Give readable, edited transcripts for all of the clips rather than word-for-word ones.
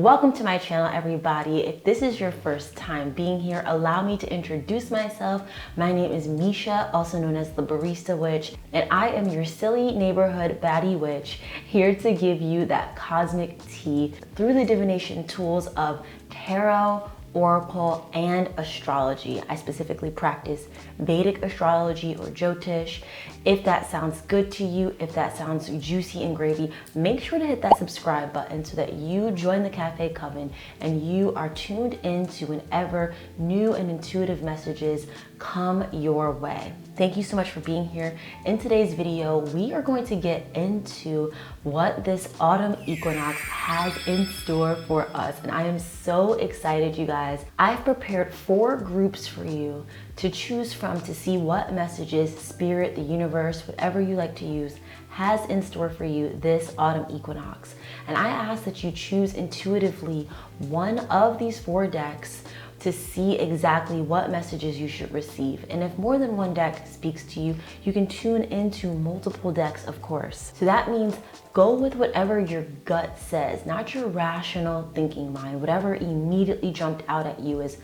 Welcome to my channel, everybody. If this is your first time being here, allow me to introduce myself. My name is Misha, also known as the Barista Witch, and I am your silly neighborhood baddie witch, here to give you that cosmic tea through the divination tools of tarot, oracle, and astrology. I specifically practice Vedic astrology or Jyotish. If that sounds good to you, if that sounds juicy and gravy, make sure to hit that subscribe button so that you join the Cafe Coven and you are tuned into whenever new and intuitive messages come your way. Thank you so much for being here. In today's video, we are going to get into what this autumn equinox has in store for us. And I am so excited, you guys. I've prepared 4 groups for you to choose from to see what messages Spirit, the universe, whatever you like to use, has in store for you this autumn equinox. And I ask that you choose intuitively one of these 4 decks to see exactly what messages you should receive. And if more than one deck speaks to you, you can tune into multiple decks, of course. So that means go with whatever your gut says, not your rational thinking mind. Whatever immediately jumped out at you is,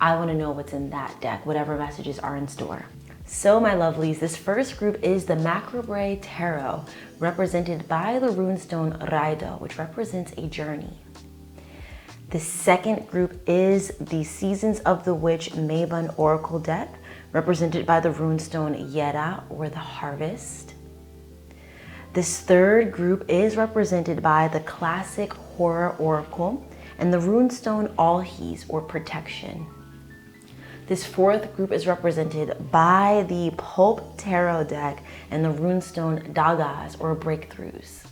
I wanna know what's in that deck, whatever messages are in store. So my lovelies, this first group is the Macabre Tarot, represented by the runestone Raido, which represents a journey. The second group is the Seasons of the Witch Mabon Oracle deck, represented by the runestone Yera, or the Harvest. This third group is represented by the Classic Horror Oracle and the runestone Alhis, or Protection. This fourth group is represented by the Pulp Tarot deck and the runestone Dagas, or Breakthroughs.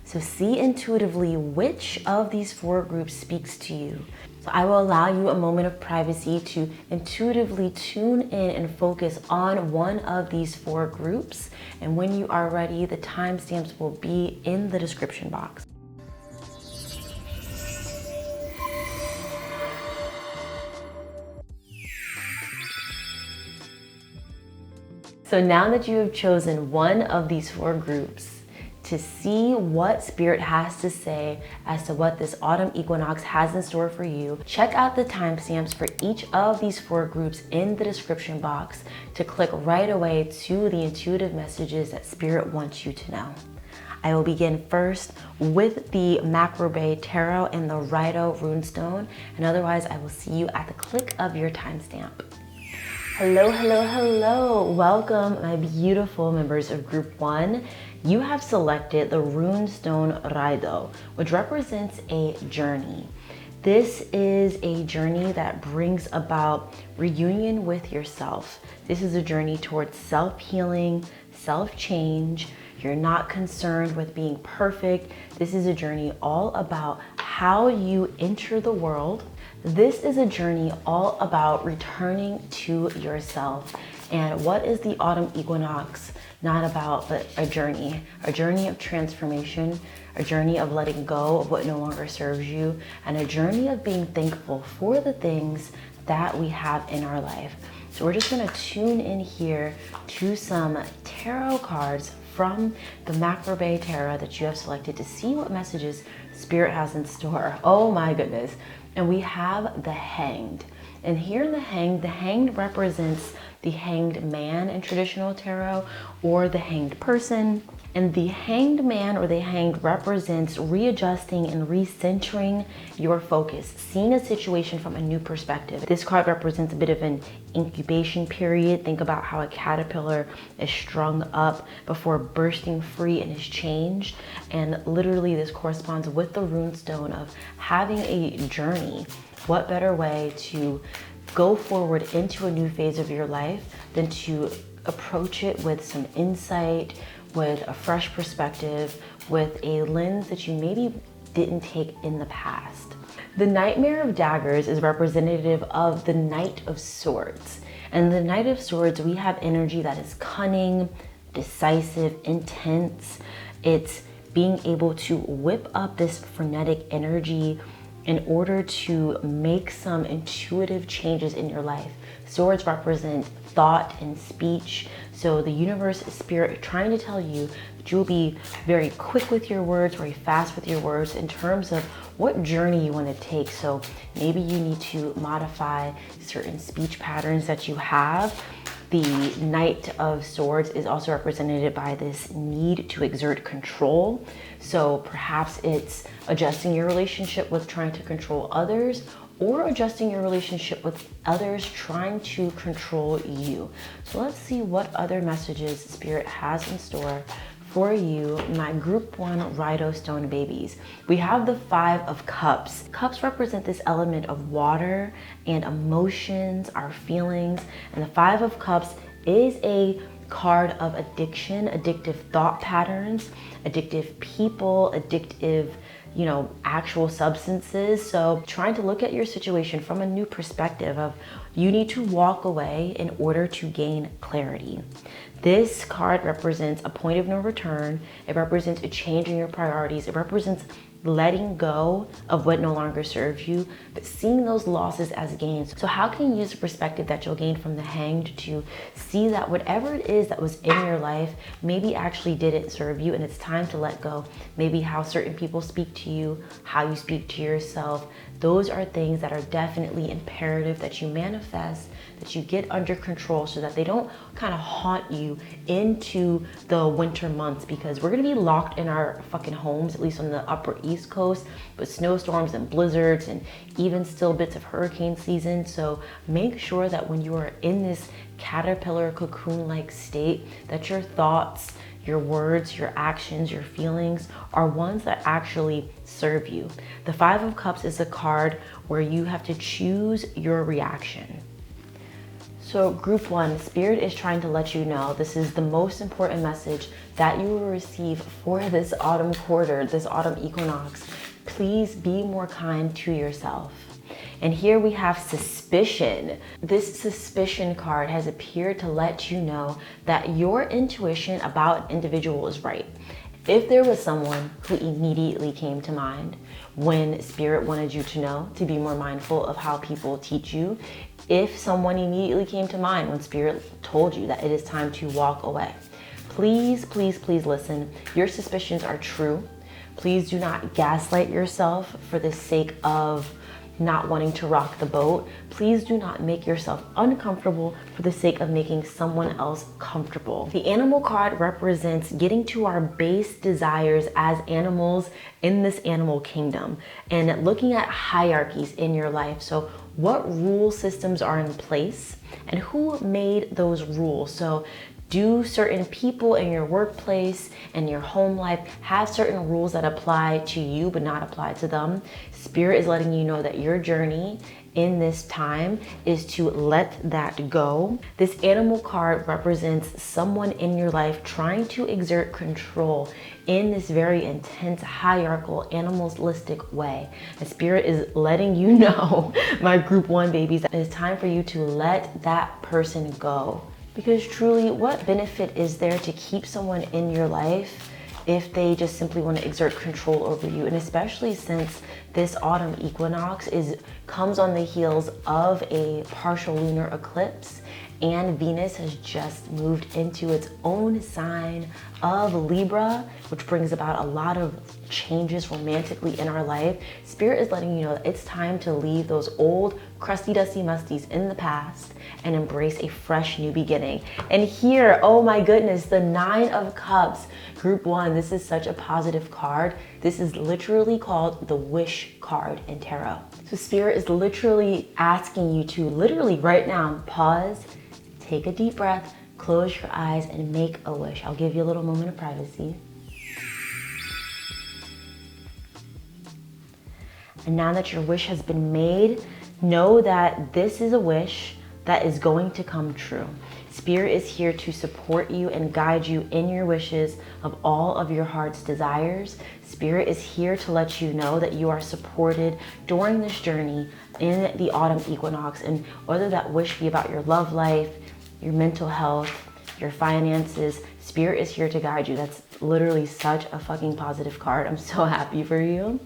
So see intuitively which of these 4 groups speaks to you. So I will allow you a moment of privacy to intuitively tune in and focus on one of these 4 groups. And when you are ready, the timestamps will be in the description box. So now that you have chosen one of these 4 groups, to see what Spirit has to say as to what this autumn equinox has in store for you, check out the timestamps for each of these 4 groups in the description box to click right away to the intuitive messages that Spirit wants you to know. I will begin first with the Macabre Tarot and the Raido runestone, and otherwise I will see you at the click of your timestamp. Hello, hello, hello. Welcome, my beautiful members of Group 1. You have selected the runestone Raido, which represents a journey. This is a journey that brings about reunion with yourself. This is a journey towards self-healing, self-change. You're not concerned with being perfect. This is a journey all about how you enter the world. This is a journey all about returning to yourself. And what is the autumn equinox not about but a journey of transformation, a journey of letting go of what no longer serves you, and a journey of being thankful for the things that we have in our life. So we're just gonna tune in here to some tarot cards from the Macabre Tarot that you have selected to see what messages Spirit has in store. Oh my goodness. And we have the Hanged. And here in the Hanged represents the hanged man in traditional tarot, or the hanged person. And the hanged man or the hanged represents readjusting and recentering your focus, seeing a situation from a new perspective. This card represents a bit of an incubation period. Think about how a caterpillar is strung up before bursting free and is changed. And literally this corresponds with the runestone of having a journey. What better way to go forward into a new phase of your life than to approach it with some insight, with a fresh perspective, with a lens that you maybe didn't take in the past. The Nightmare of Daggers is representative of the Knight of Swords. And the Knight of Swords, we have energy that is cunning, decisive, intense. It's being able to whip up this frenetic energy in order to make some intuitive changes in your life. Swords represent thought and speech. So the universe, spirit, trying to tell you that you'll be very quick with your words, very fast with your words in terms of what journey you want to take. So maybe you need to modify certain speech patterns that you have. The Knight of Swords is also represented by this need to exert control. So perhaps it's adjusting your relationship with trying to control others, or adjusting your relationship with others trying to control you. So let's see what other messages Spirit has in store for you, my group 1 Rhino Stone babies. We have the 5 of Cups. Cups represent this element of water and emotions, our feelings. And the 5 of Cups is a card of addiction, addictive thought patterns, addictive people, addictive, actual substances. So trying to look at your situation from a new perspective of you need to walk away in order to gain clarity. This card represents a point of no return. It represents a change in your priorities. It represents letting go of what no longer serves you, but seeing those losses as gains. So how can you use the perspective that you'll gain from the Hanged to see that whatever it is that was in your life maybe actually didn't serve you, and it's time to let go. Maybe how certain people speak to you, how you speak to yourself. Those are things that are definitely imperative that you manifest, that you get under control so that they don't kind of haunt you into the winter months, because we're gonna be locked in our fucking homes, at least on the upper East Coast, with snowstorms and blizzards and even still bits of hurricane season. So make sure that when you are in this caterpillar cocoon-like state, that your thoughts, your words, your actions, your feelings are ones that actually serve you. The 5 of Cups is a card where you have to choose your reaction. So group 1, Spirit is trying to let you know this is the most important message that you will receive for this autumn quarter, this autumn equinox. Please be more kind to yourself. And here we have suspicion. This suspicion card has appeared to let you know that your intuition about an individual is right. If there was someone who immediately came to mind when Spirit wanted you to know to be more mindful of how people teach you, if someone immediately came to mind when Spirit told you that it is time to walk away, please, please, please listen. Your suspicions are true. Please do not gaslight yourself for the sake of not wanting to rock the boat. Please do not make yourself uncomfortable for the sake of making someone else comfortable. The animal card represents getting to our base desires as animals in this animal kingdom and looking at hierarchies in your life. So what rule systems are in place and who made those rules? So do certain people in your workplace and your home life have certain rules that apply to you but not apply to them? Spirit is letting you know that your journey in this time is to let that go. This animal card represents someone in your life trying to exert control in this very intense, hierarchical, animalistic way. And Spirit is letting you know, my group 1 babies, that it's time for you to let that person go. Because truly, what benefit is there to keep someone in your life if they just simply want to exert control over you? And especially since this autumn equinox comes on the heels of a partial lunar eclipse, and Venus has just moved into its own sign of Libra, which brings about a lot of changes romantically in our life. Spirit is letting you know that it's time to leave those old crusty, dusty musties in the past and embrace a fresh new beginning. And here, oh my goodness, the 9 of Cups, group 1, this is such a positive card. This is literally called the wish card in tarot. So Spirit is literally asking you to literally right now pause, take a deep breath, close your eyes, and make a wish. I'll give you a little moment of privacy. And now that your wish has been made, know that this is a wish that is going to come true. Spirit is here to support you and guide you in your wishes of all of your heart's desires. Spirit is here to let you know that you are supported during this journey in the autumn equinox. And whether that wish be about your love life, your mental health, your finances, Spirit is here to guide you. That's literally such a fucking positive card. I'm so happy for you.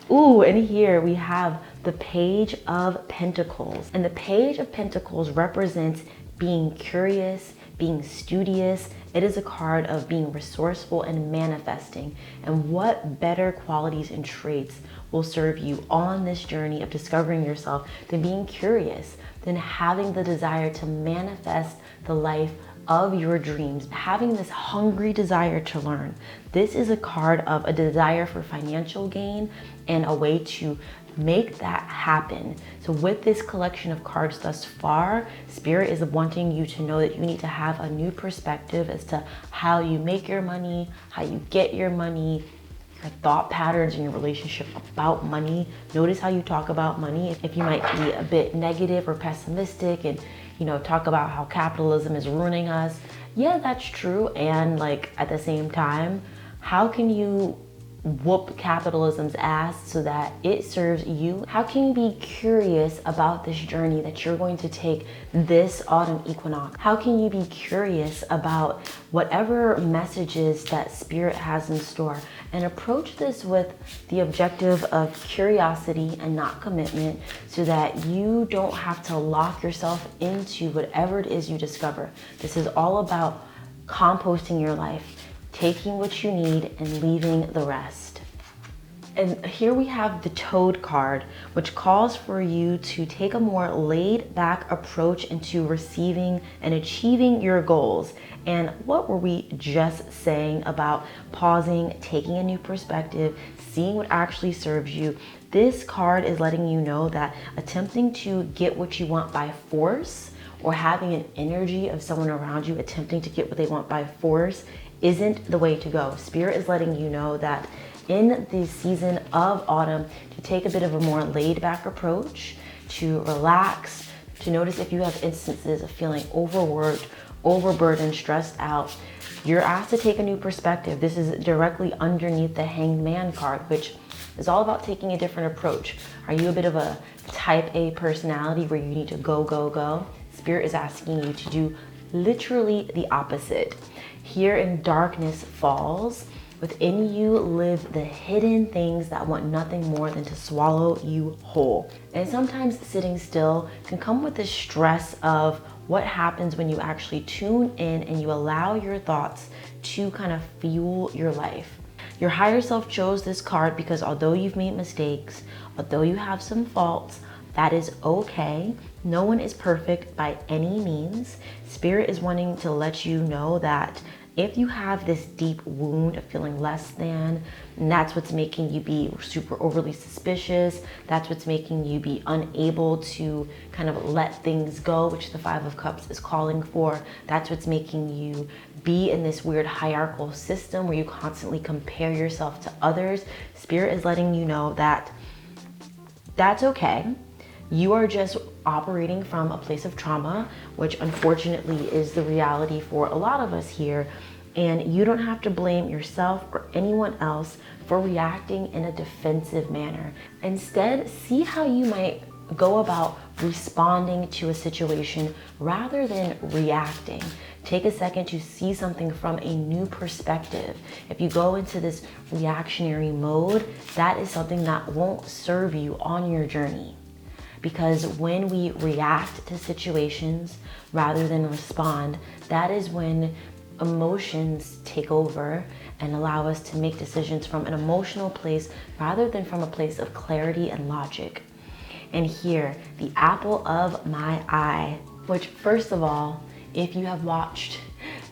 Ooh, and here we have the Page of Pentacles. And the Page of Pentacles represents being curious, being studious. It is a card of being resourceful and manifesting. And what better qualities and traits will serve you on this journey of discovering yourself than being curious, than having the desire to manifest the life of your dreams, having this hungry desire to learn. This is a card of a desire for financial gain and a way to make that happen. So with this collection of cards thus far, Spirit is wanting you to know that you need to have a new perspective as to how you make your money, how you get your money, your thought patterns in your relationship about money. Notice how you talk about money. If you might be a bit negative or pessimistic and talk about how capitalism is ruining us. Yeah, that's true. And like at the same time, how can you whoop capitalism's ass so that it serves you? How can you be curious about this journey that you're going to take this autumn equinox? How can you be curious about whatever messages that Spirit has in store and approach this with the objective of curiosity and not commitment, so that you don't have to lock yourself into whatever it is you discover. This is all about composting your life, taking what you need and leaving the rest. And here we have the Toad card, which calls for you to take a more laid back approach into receiving and achieving your goals. And what were we just saying about pausing, taking a new perspective, seeing what actually serves you? This card is letting you know that attempting to get what you want by force, or having an energy of someone around you attempting to get what they want by force, isn't the way to go. Spirit is letting you know that in the season of autumn, to take a bit of a more laid back approach, to relax, to notice if you have instances of feeling overworked, overburdened, stressed out. You're asked to take a new perspective. This is directly underneath the Hanged Man card, which is all about taking a different approach. Are you a bit of a type A personality where you need to go, go, go? Spirit is asking you to do literally the opposite. Here in darkness falls, within you live the hidden things that want nothing more than to swallow you whole. And sometimes sitting still can come with the stress of what happens when you actually tune in and you allow your thoughts to kind of fuel your life. Your higher self chose this card because although you've made mistakes, although you have some faults, that is okay. No one is perfect by any means. Spirit is wanting to let you know that if you have this deep wound of feeling less than, and that's what's making you be super overly suspicious, that's what's making you be unable to kind of let things go, which the Five of Cups is calling for, that's what's making you be in this weird hierarchical system where you constantly compare yourself to others. Spirit is letting you know that that's okay. You are just operating from a place of trauma, which unfortunately is the reality for a lot of us here. And you don't have to blame yourself or anyone else for reacting in a defensive manner. Instead, see how you might go about responding to a situation rather than reacting. Take a second to see something from a new perspective. If you go into this reactionary mode, that is something that won't serve you on your journey. Because when we react to situations rather than respond, that is when emotions take over and allow us to make decisions from an emotional place rather than from a place of clarity and logic. And here, the apple of my eye, which first of all, if you have watched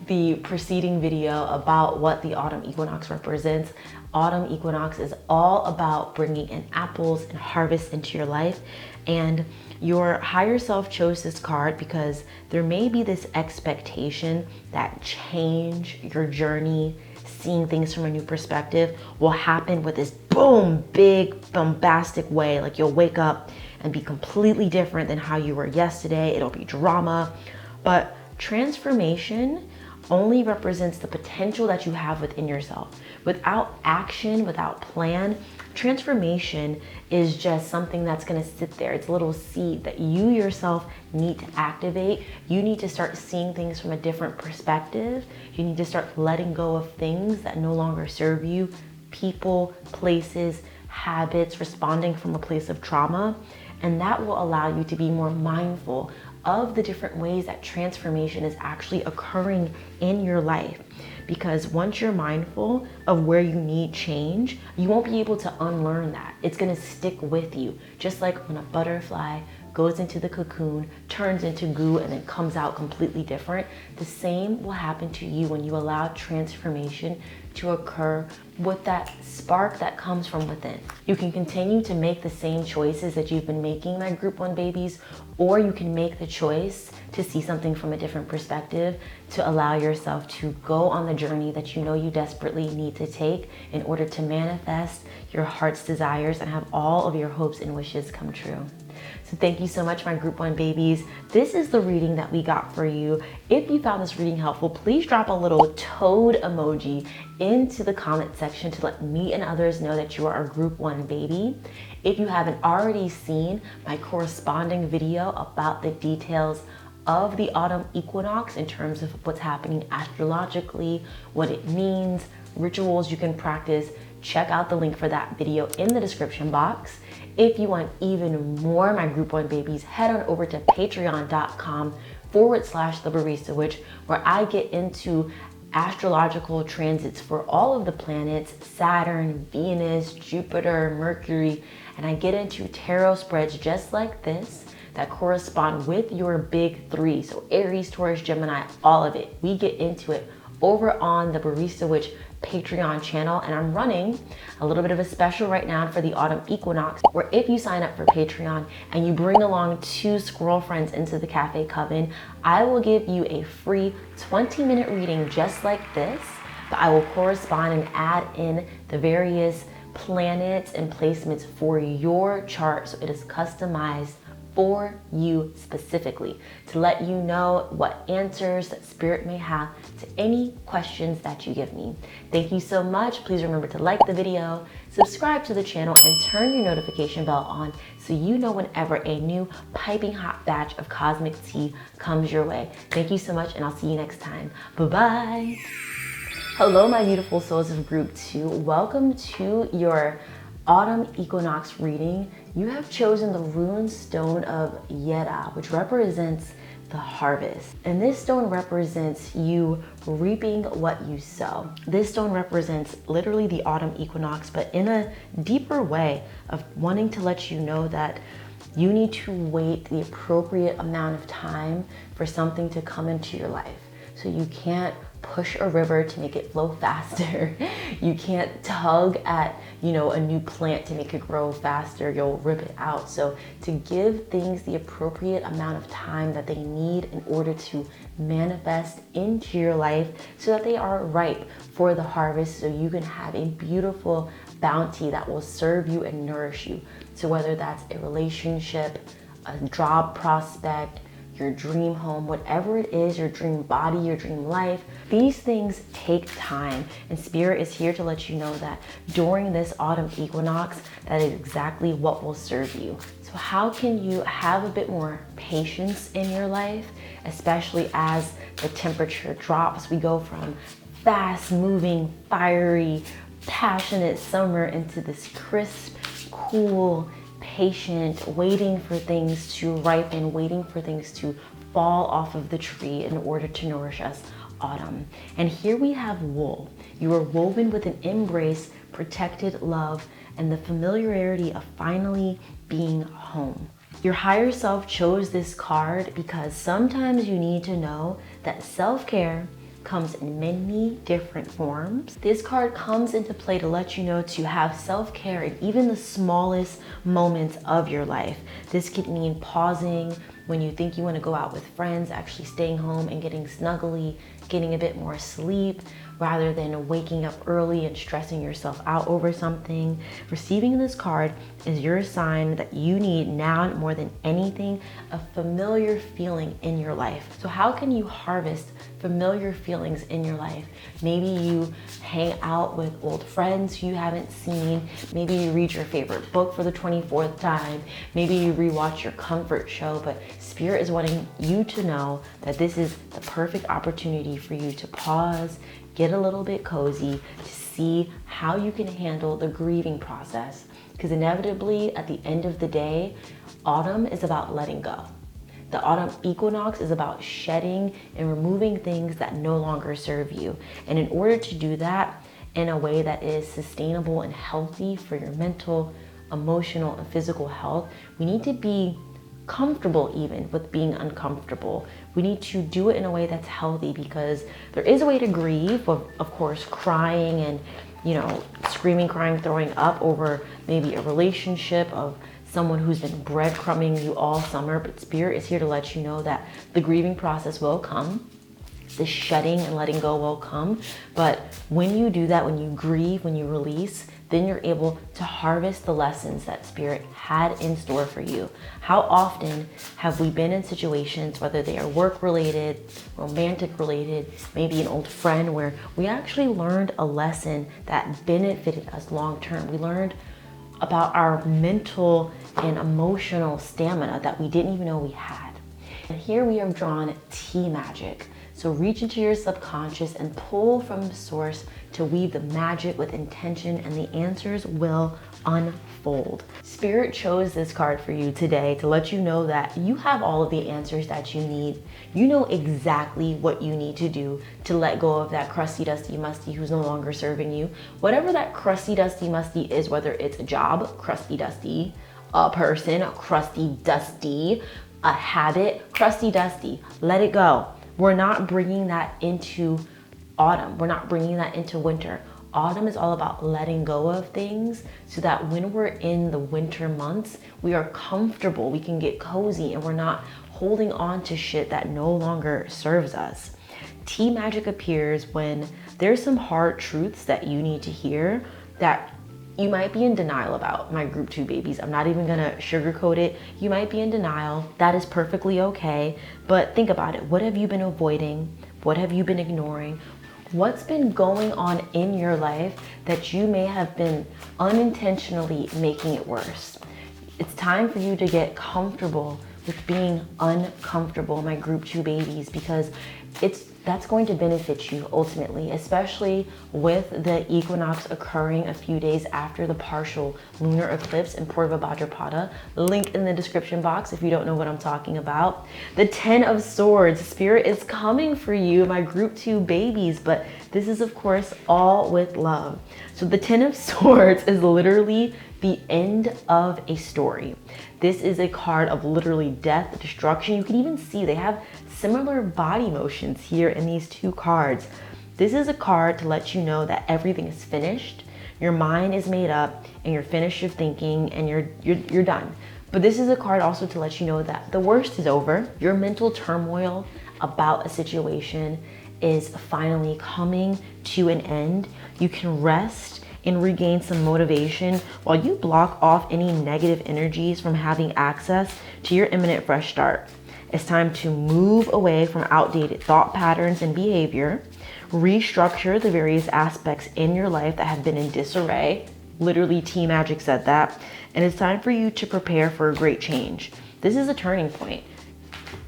the preceding video about what the autumn equinox represents, autumn equinox is all about bringing in apples and harvest into your life. And your higher self chose this card because there may be this expectation that change, your journey, seeing things from a new perspective will happen with this boom, big, bombastic way. Like you'll wake up and be completely different than how you were yesterday. It'll be drama. But transformation only represents the potential that you have within yourself. Without action, without plan, transformation is just something that's gonna sit there. It's a little seed that you yourself need to activate. You need to start seeing things from a different perspective. You need to start letting go of things that no longer serve you, people, places, habits, responding from a place of trauma. And that will allow you to be more mindful of the different ways that transformation is actually occurring in your life. Because once you're mindful of where you need change, you won't be able to unlearn that. It's gonna stick with you. Just like when a butterfly goes into the cocoon, turns into goo, and then comes out completely different, the same will happen to you when you allow transformation to occur with that spark that comes from within. You can continue to make the same choices that you've been making, my group 1 babies, or you can make the choice to see something from a different perspective, to allow yourself to go on the journey that you know you desperately need to take in order to manifest your heart's desires and have all of your hopes and wishes come true. So thank you so much, my group 1 babies. This is the reading that we got for you. If you found this reading helpful, please drop a little toad emoji into the comment section to let me and others know that you are a group 1 baby. If you haven't already seen my corresponding video about the details of the autumn equinox in terms of what's happening astrologically, what it means, rituals you can practice, check out the link for that video in the description box. If you want even more, my group 1 babies, head on over to patreon.com/thebaristawitch, where I get into astrological transits for all of the planets, Saturn, Venus, Jupiter, Mercury, and I get into tarot spreads just like this that correspond with your big 3. So Aries, Taurus, Gemini, all of it. We get into it over on the Barista Witch Patreon channel, and I'm running a little bit of a special right now for the autumn equinox, where if you sign up for Patreon and you bring along 2 squirrel friends into the Cafe Coven, I will give you a free 20-minute reading just like this, but I will correspond and add in the various planets and placements for your chart, so it is customized for you specifically, to let you know what answers that Spirit may have to any questions that you give me. Thank you so much. Please remember to like the video, subscribe to the channel, and turn your notification bell on so you know whenever a new piping hot batch of cosmic tea comes your way. Thank you so much, and I'll see you next time. Bye-bye. Hello, my beautiful souls of group 2. Welcome to your autumn equinox reading. You have chosen the rune stone of Yeda, which represents the harvest. And this stone represents you reaping what you sow. This stone represents literally the autumn equinox, but in a deeper way of wanting to let you know that you need to wait the appropriate amount of time for something to come into your life. So you can't push a river to make it flow faster. You can't tug at, a new plant to make it grow faster. You'll rip it out. So to give things the appropriate amount of time that they need in order to manifest into your life so that they are ripe for the harvest, so you can have a beautiful bounty that will serve you and nourish you. So whether that's a relationship, a job prospect, your dream home, whatever it is, your dream body, your dream life, these things take time. And Spirit is here to let you know that during this autumn equinox, that is exactly what will serve you. So how can you have a bit more patience in your life, especially as the temperature drops? We go from fast moving, fiery, passionate summer into this crisp, cool, patient, waiting for things to ripen, waiting for things to fall off of the tree in order to nourish us, autumn. And here we have wool. You are woven with an embrace, protected love, and the familiarity of finally being home. Your higher self chose this card because sometimes you need to know that self-care comes in many different forms. This card comes into play to let you know to have self-care in even the smallest moments of your life. This could mean pausing when you think you want to go out with friends, actually staying home and getting snuggly, getting a bit more sleep, rather than waking up early and stressing yourself out over something. Receiving this card is your sign that you need now more than anything a familiar feeling in your life. So how can you harvest familiar feelings in your life? Maybe you hang out with old friends you haven't seen. Maybe you read your favorite book for the 24th time. Maybe you rewatch your comfort show, but Spirit is wanting you to know that this is the perfect opportunity for you to pause, get a little bit cozy, to see how you can handle the grieving process. Because inevitably, at the end of the day, autumn is about letting go. The autumn equinox is about shedding and removing things that no longer serve you. And in order to do that in a way that is sustainable and healthy for your mental, emotional, and physical health, we need to be comfortable even with being uncomfortable. We need to do it in a way that's healthy, because there is a way to grieve, of course, crying and, you know, screaming, crying, throwing up over maybe a relationship of someone who's been breadcrumbing you all summer. But Spirit is here to let you know that the grieving process will come. The shedding and letting go will come. But when you do that, when you grieve, when you release, then you're able to harvest the lessons that Spirit had in store for you. How often have we been in situations, whether they are work related, romantic related, maybe an old friend, where we actually learned a lesson that benefited us long term? We learned about our mental and emotional stamina that we didn't even know we had. And here we have drawn T magic. So reach into your subconscious and pull from the source to weave the magic with intention, and the answers will unfold. Spirit chose this card for you today to let you know that you have all of the answers that you need. You know exactly what you need to do to let go of that crusty, dusty, musty who's no longer serving you. Whatever that crusty, dusty, musty is, whether it's a job, crusty, dusty, a person, crusty, dusty, a habit, crusty, dusty, let it go. We're not bringing that into autumn. We're not bringing that into winter. Autumn is all about letting go of things so that when we're in the winter months, we are comfortable, we can get cozy, and we're not holding on to shit that no longer serves us. Tea magic appears when there's some hard truths that you need to hear that you might be in denial about, my group 2 babies. I'm not even gonna sugarcoat it. You might be in denial. That is perfectly okay. But think about it. What have you been avoiding? What have you been ignoring? What's been going on in your life that you may have been unintentionally making it worse? It's time for you to get comfortable with being uncomfortable, my group 2 babies, because that's going to benefit you ultimately, especially with the equinox occurring a few days after the partial lunar eclipse in Purva Bhadrapada. Link in the description box if you don't know what I'm talking about. The 10 of Swords, Spirit is coming for you, my group 2 babies, but this is of course all with love. So the 10 of Swords is literally the end of a story. This is a card of literally death, destruction. You can even see they have similar body motions here in these two cards. This is a card to let you know that everything is finished, your mind is made up, and you're finished your thinking, and you're done. But this is a card also to let you know that the worst is over. Your mental turmoil about a situation is finally coming to an end. You can rest and regain some motivation while you block off any negative energies from having access to your imminent fresh start. It's time to move away from outdated thought patterns and behavior, restructure the various aspects in your life that have been in disarray. Literally, Tea Magic said that. And it's time for you to prepare for a great change. This is a turning point.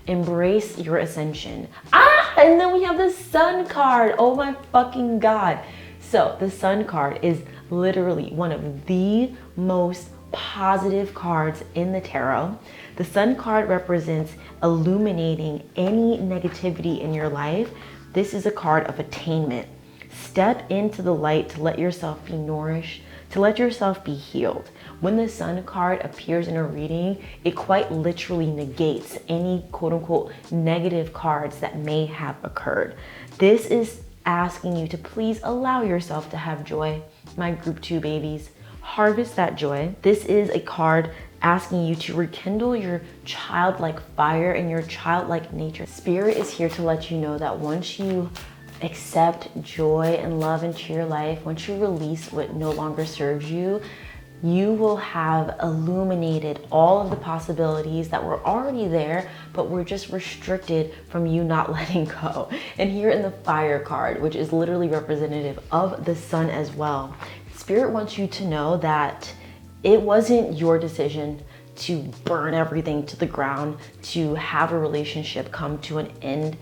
Embrace your ascension. And then we have the Sun card. Oh my fucking God. So the Sun card is literally one of the most positive cards in the tarot. The Sun card represents illuminating any negativity in your life. This is a card of attainment. Step into the light to let yourself be nourished, to let yourself be healed. When the Sun card appears in a reading, it quite literally negates any quote unquote negative cards that may have occurred. This is asking you to please allow yourself to have joy, my group 2 babies. Harvest that joy. This is a card asking you to rekindle your childlike fire and your childlike nature. Spirit is here to let you know that once you accept joy and love into your life, once you release what no longer serves you, you will have illuminated all of the possibilities that were already there, but were just restricted from you not letting go. And here in the Fire card, which is literally representative of the Sun as well, Spirit wants you to know that it wasn't your decision to burn everything to the ground, to have a relationship come to an end.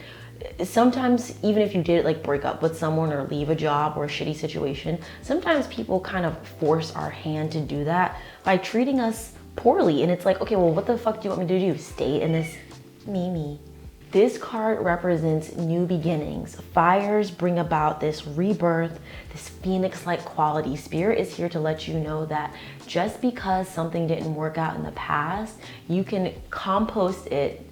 Sometimes, even if you did like break up with someone or leave a job or a shitty situation, sometimes people kind of force our hand to do that by treating us poorly. And it's like, okay, well, what the fuck do you want me to do? Stay in this Mimi. This card represents new beginnings. Fires bring about this rebirth, this phoenix-like quality. Spirit is here to let you know that just because something didn't work out in the past, you can compost it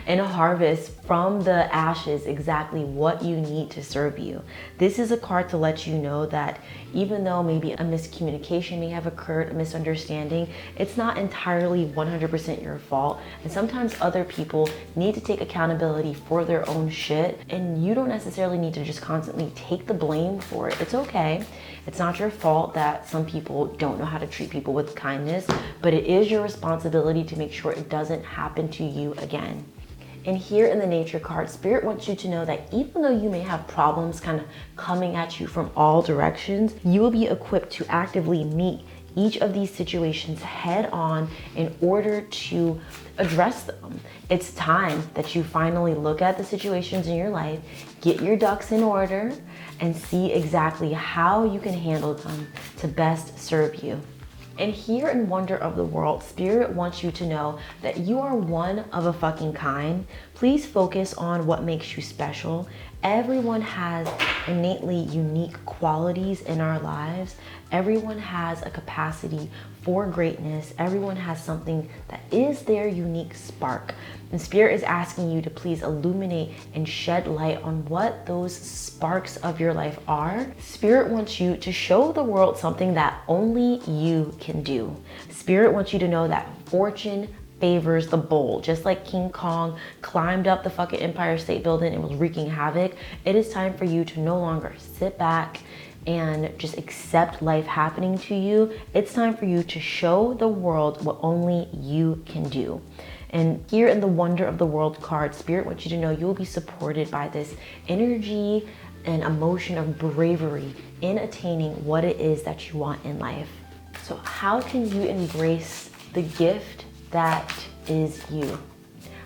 and harvest from the ashes exactly what you need to serve you. This is a card to let you know that even though maybe a miscommunication may have occurred, a misunderstanding, it's not entirely 100% your fault. And sometimes other people need to take accountability for their own shit, and you don't necessarily need to just constantly take the blame for it. It's okay. It's not your fault that some people don't know how to treat people with kindness, but it is your responsibility to make sure it doesn't happen to you again. And here in the nature card, Spirit wants you to know that even though you may have problems kind of coming at you from all directions, you will be equipped to actively meet each of these situations head on in order to address them. It's time that you finally look at the situations in your life, get your ducks in order, and see exactly how you can handle them to best serve you. And here in Wonder of the World, Spirit wants you to know that you are one of a fucking kind. Please focus on what makes you special. Everyone has innately unique qualities in our lives. Everyone has a capacity for greatness. Everyone has something that is their unique spark. And Spirit is asking you to please illuminate and shed light on what those sparks of your life are. Spirit wants you to show the world something that only you can do. Spirit wants you to know that fortune favors the bold. Just like King Kong climbed up the fucking Empire State Building and was wreaking havoc, it is time for you to no longer sit back and just accept life happening to you. It's time for you to show the world what only you can do. And here in the Wonder of the World card, Spirit wants you to know you will be supported by this energy and emotion of bravery in attaining what it is that you want in life. So how can you embrace the gift that is you?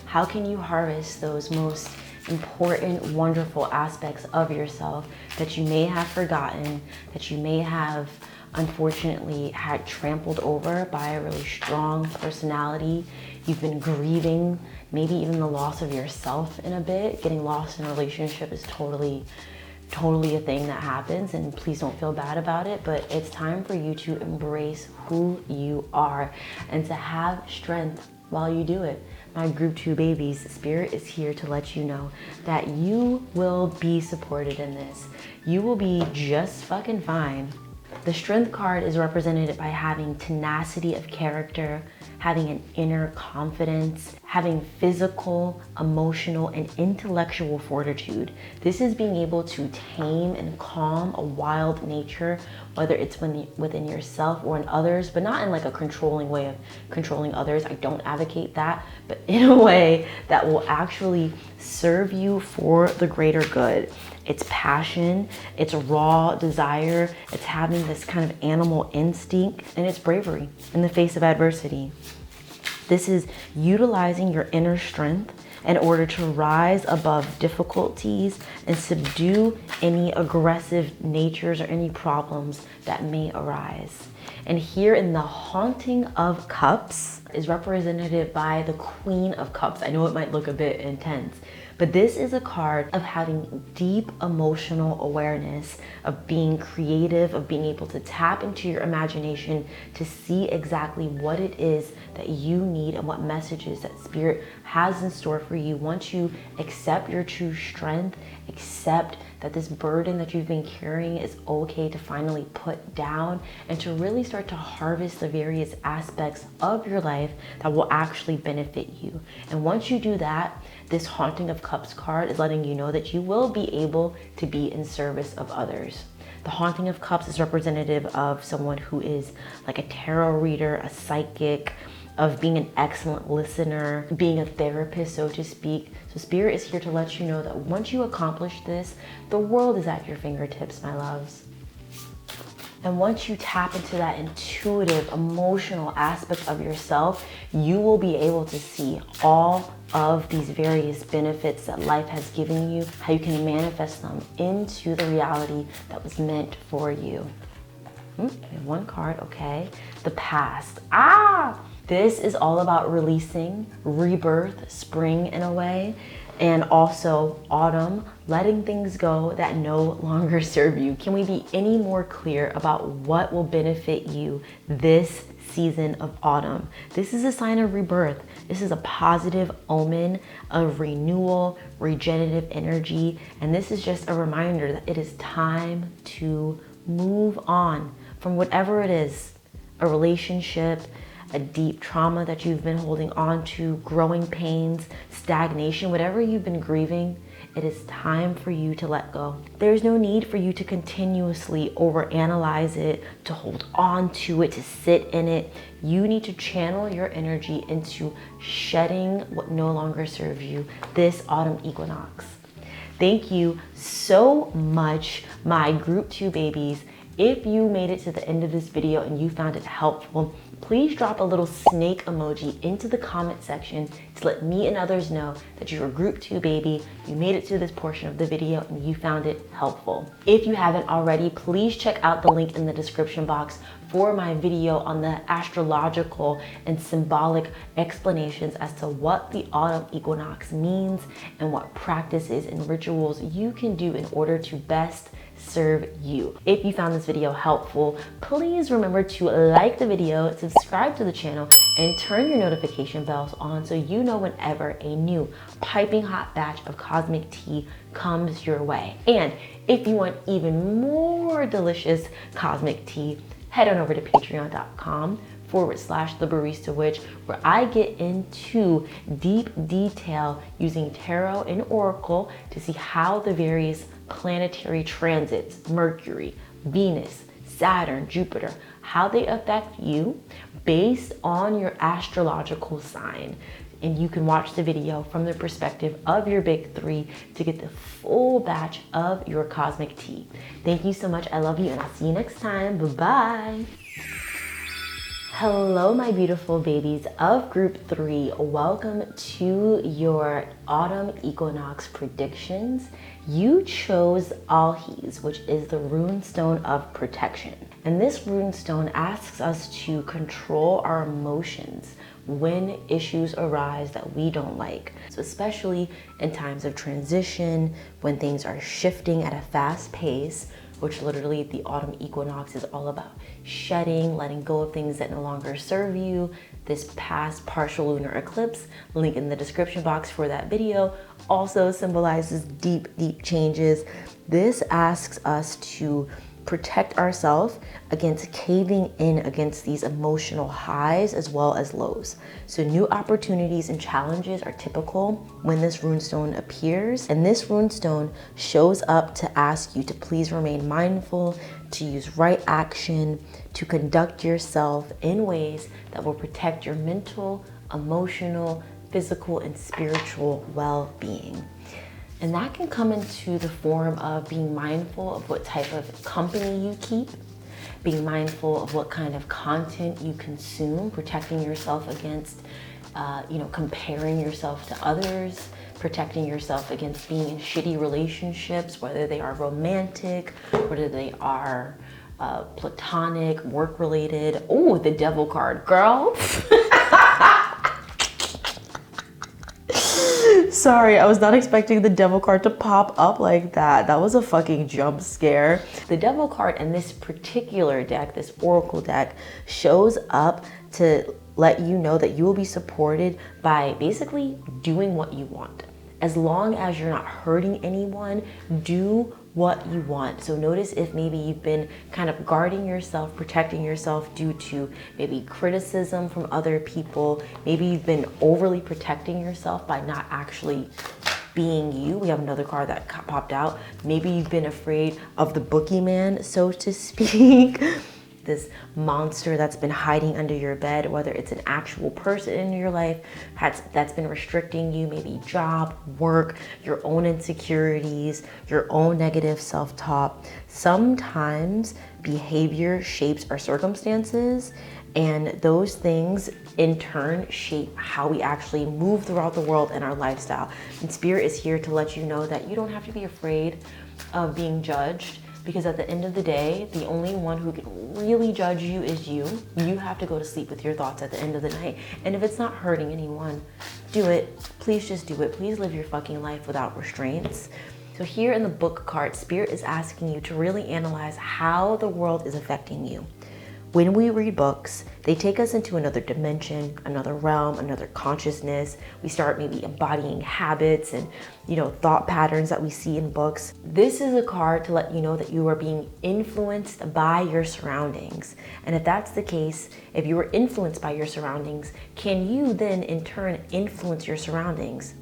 How can you harvest those most important, wonderful aspects of yourself that you may have forgotten, that you may have unfortunately had trampled over by a really strong personality? You've been grieving, maybe even the loss of yourself in a bit. Getting lost in a relationship is totally a thing that happens, and please don't feel bad about it, but it's time for you to embrace who you are and to have strength while you do it. My group 2 babies, Spirit is here to let you know that you will be supported in this. You will be just fucking fine. The Strength card is represented by having tenacity of character, having an inner confidence, having physical, emotional, and intellectual fortitude. This is being able to tame and calm a wild nature, whether it's within yourself or in others, but not in like a controlling way of controlling others. I don't advocate that, but in a way that will actually serve you for the greater good. It's passion, it's raw desire, it's having this kind of animal instinct, and it's bravery in the face of adversity. This is utilizing your inner strength in order to rise above difficulties and subdue any aggressive natures or any problems that may arise. And here in the Haunting of Cups is represented by the Queen of Cups. I know it might look a bit intense, but this is a card of having deep emotional awareness, of being creative, of being able to tap into your imagination to see exactly what it is that you need and what messages that Spirit has in store for you. Once you accept your true strength, accept that this burden that you've been carrying is okay to finally put down and to really start to harvest the various aspects of your life that will actually benefit you. And once you do that, this Haunting of Cups card is letting you know that you will be able to be in service of others. The Haunting of Cups is representative of someone who is like a tarot reader, a psychic, of being an excellent listener, being a therapist, so to speak. So Spirit is here to let you know that once you accomplish this, the world is at your fingertips, my loves. And once you tap into that intuitive, emotional aspect of yourself, you will be able to see all of these various benefits that life has given you, how you can manifest them into the reality that was meant for you. We have one card, okay. The past. This is all about releasing, rebirth, spring in a way, and also autumn, letting things go that no longer serve you. Can we be any more clear about what will benefit you this season of autumn? This is a sign of rebirth. This is a positive omen of renewal, regenerative energy, and this is just a reminder that it is time to move on from whatever it is, a relationship, a deep trauma that you've been holding on to, growing pains, stagnation, whatever you've been grieving, it is time for you to let go. There's no need for you to continuously overanalyze it, to hold on to it, to sit in it. You need to channel your energy into shedding what no longer serves you this autumn equinox. Thank you so much, my group 2 babies. If you made it to the end of this video and you found it helpful, please drop a little snake emoji into the comment section to let me and others know that you're a group 2 baby, you made it to this portion of the video and you found it helpful. If you haven't already, please check out the link in the description box for my video on the astrological and symbolic explanations as to what the autumn equinox means and what practices and rituals you can do in order to best serve you. If you found this video helpful, please remember to like the video, subscribe to the channel, and turn your notification bells on so you know whenever a new piping hot batch of cosmic tea comes your way. And if you want even more delicious cosmic tea, head on over to patreon.com/The Barista Witch, where I get into deep detail using tarot and oracle to see how the various planetary transits, Mercury, Venus, Saturn, Jupiter, how they affect you based on your astrological sign. And you can watch the video from the perspective of your big 3 to get the full batch of your cosmic tea. Thank you so much. I love you and I'll see you next time. Bye-bye. Hello, my beautiful babies of group 3. Welcome to your autumn equinox predictions. You chose Alhis, which is the rune stone of protection. And this rune stone asks us to control our emotions when issues arise that we don't like. So especially in times of transition, when things are shifting at a fast pace, which literally the autumn equinox is all about shedding, letting go of things that no longer serve you. This past partial lunar eclipse, link in the description box for that video, also symbolizes deep, deep changes. This asks us to protect ourselves against caving in against these emotional highs as well as lows. So new opportunities and challenges are typical when this runestone appears, and this runestone shows up to ask you to please remain mindful, to use right action, to conduct yourself in ways that will protect your mental, emotional, physical, and spiritual well-being. And that can come into the form of being mindful of what type of company you keep, being mindful of what kind of content you consume, protecting yourself against, comparing yourself to others, protecting yourself against being in shitty relationships, whether they are romantic, whether they are platonic, work-related. Oh, the devil card, girl. Sorry, I was not expecting the devil card to pop up like that. That was a fucking jump scare. The devil card in this particular deck, this oracle deck, shows up to let you know that you will be supported by basically doing what you want. As long as you're not hurting anyone, do what you want. So notice if maybe you've been kind of guarding yourself, protecting yourself due to maybe criticism from other people. Maybe you've been overly protecting yourself by not actually being you. We have another card that popped out. Maybe you've been afraid of the boogeyman, so to speak. This monster that's been hiding under your bed, whether it's an actual person in your life that's been restricting you, maybe job, work, your own insecurities, your own negative self-talk. Sometimes behavior shapes our circumstances, and those things in turn shape how we actually move throughout the world and our lifestyle. And Spirit is here to let you know that you don't have to be afraid of being judged, Because at the end of the day, the only one who can really judge you is you. You have to go to sleep with your thoughts at the end of the night. And if it's not hurting anyone, do it. Please just do it. Please live your fucking life without restraints. So here in the book card, Spirit is asking you to really analyze how the world is affecting you. When we read books, they take us into another dimension, another realm, another consciousness. We start maybe embodying habits and, thought patterns that we see in books. This is a card to let you know that you are being influenced by your surroundings. And if that's the case, if you were influenced by your surroundings, can you then in turn influence your surroundings?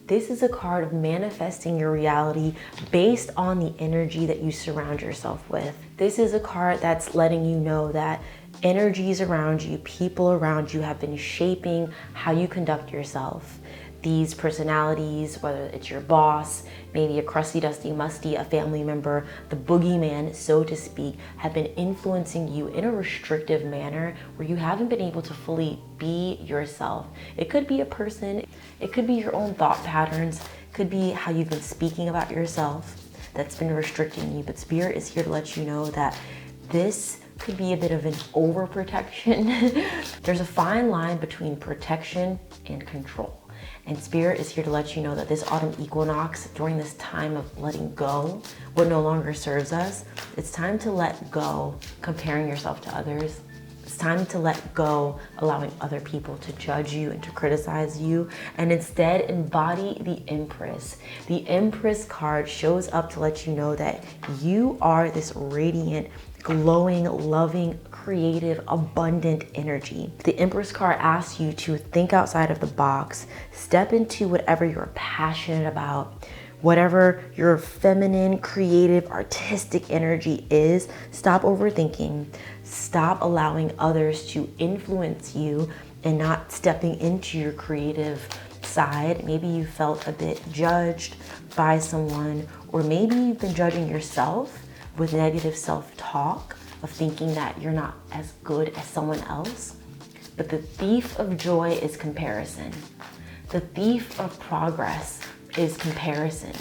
This is a card of manifesting your reality based on the energy that you surround yourself with. This is a card that's letting you know that energies around you, people around you have been shaping how you conduct yourself. These personalities, whether it's your boss, maybe a crusty, dusty, musty, a family member, the boogeyman, so to speak, have been influencing you in a restrictive manner where you haven't been able to fully be yourself. It could be a person, it could be your own thought patterns, it could be how you've been speaking about yourself that's been restricting you. But Spirit is here to let you know that this could be a bit of an overprotection. There's a fine line between protection and control. And Spirit is here to let you know that this autumn equinox, during this time of letting go what no longer serves us, it's time to let go comparing yourself to others. It's time to let go allowing other people to judge you and to criticize you, and instead embody the Empress. The Empress card shows up to let you know that you are this radiant, glowing, loving, creative, abundant energy. The Empress card asks you to think outside of the box, step into whatever you're passionate about, whatever your feminine, creative, artistic energy is. Stop overthinking, stop allowing others to influence you and not stepping into your creative side. Maybe you felt a bit judged by someone, or maybe you've been judging yourself with negative self-talk of thinking that you're not as good as someone else. But the thief of joy is comparison. The thief of progress is comparison.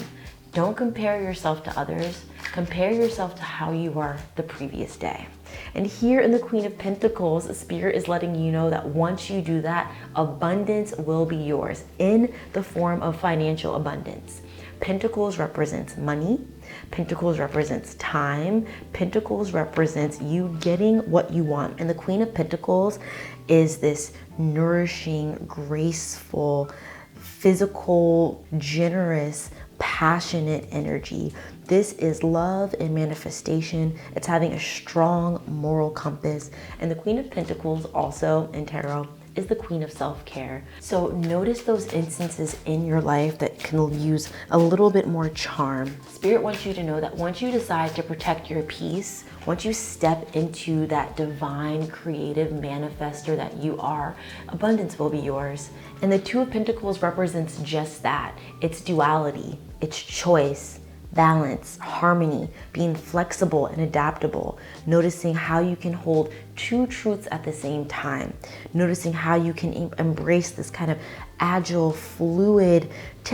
Don't compare yourself to others. Compare yourself to how you were the previous day. And here in the Queen of Pentacles, Spirit is letting you know that once you do that, abundance will be yours in the form of financial abundance. Pentacles represents money. Pentacles represents time. Pentacles represents you getting what you want. And the Queen of Pentacles is this nourishing, graceful, physical, generous, passionate energy. This is love and manifestation. It's having a strong moral compass. And the Queen of Pentacles also in tarot is the Queen of self-care. So notice those instances in your life that can use a little bit more charm. Spirit wants you to know that once you decide to protect your peace, once you step into that divine creative manifester that you are, abundance will be yours. And the Two of Pentacles represents just that. It's duality, it's choice, balance, harmony, being flexible and adaptable, noticing how you can hold two truths at the same time, noticing how you can embrace this kind of agile, fluid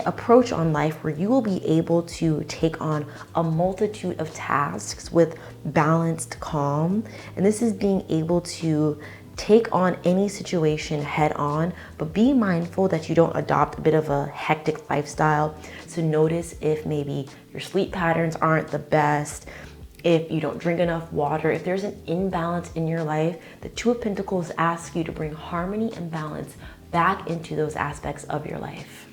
approach on life where you will be able to take on a multitude of tasks with balanced calm. And this is being able to take on any situation head on, but be mindful that you don't adopt a bit of a hectic lifestyle. So notice if maybe your sleep patterns aren't the best, if you don't drink enough water, if there's an imbalance in your life. The Two of Pentacles asks you to bring harmony and balance back into those aspects of your life.